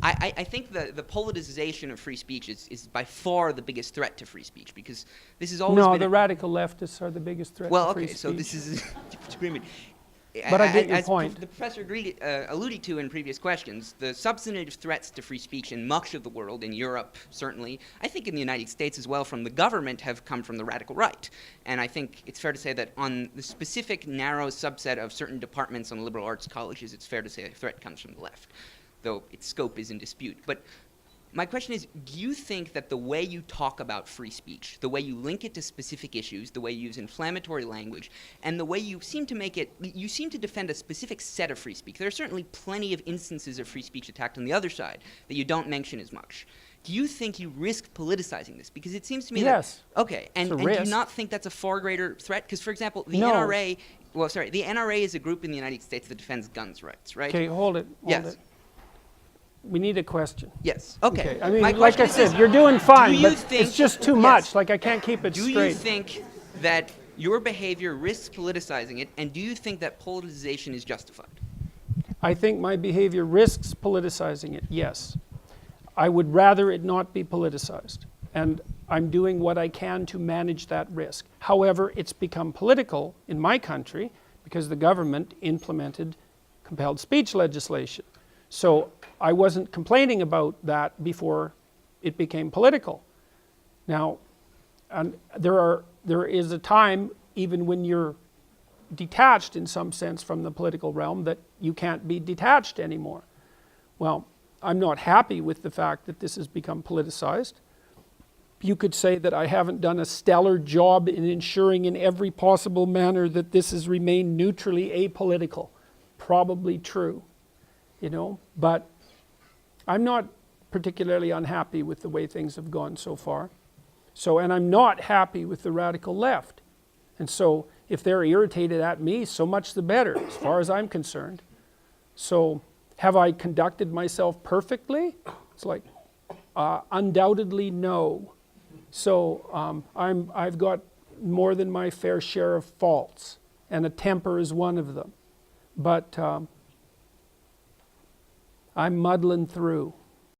I think the politicization of free speech is by far the biggest threat to free speech, because this has always been... No, the radical leftists are the biggest threat to free speech. So this is a disagreement. But I get your point. The professor alluded to in previous questions, the substantive threats to free speech in much of the world, in Europe certainly, I think in the United States as well, from the government, have come from the radical right. And I think it's fair to say that on the specific narrow subset of certain departments on liberal arts colleges, it's fair to say a threat comes from the left, though its scope is in dispute. But my question is, do you think that the way you talk about free speech, the way you link it to specific issues, the way you use inflammatory language, and the way you seem to defend a specific set of free speech, there are certainly plenty of instances of free speech attacked on the other side that you don't mention as much. Do you think you risk politicizing this? Because it seems to me yes. that... Okay, and do you not think that's a far greater threat? Because, for example, the NRA... Well, sorry, the NRA is a group in the United States that defends guns rights, right? Okay, hold it. Yes. We need a question. Yes. Okay. I mean, like I said, you're doing fine, but it's just too much. Like, I can't keep it straight. Do you think that your behavior risks politicizing it, and do you think that politicization is justified? I think my behavior risks politicizing it, yes. I would rather it not be politicized, and I'm doing what I can to manage that risk. However, it's become political in my country because the government implemented compelled speech legislation. So I wasn't complaining about that before it became political. Now, and there is a time, even when you're detached in some sense from the political realm, that you can't be detached anymore. Well, I'm not happy with the fact that this has become politicized. You could say that I haven't done a stellar job in ensuring in every possible manner that this has remained neutrally apolitical. Probably true. You know, but I'm not particularly unhappy with the way things have gone so far. So, and I'm not happy with the radical left. And so, if they're irritated at me, so much the better, as far as I'm concerned. So, have I conducted myself perfectly? It's like, undoubtedly no. So, I've got more than my fair share of faults, and a temper is one of them. But I'm muddling through.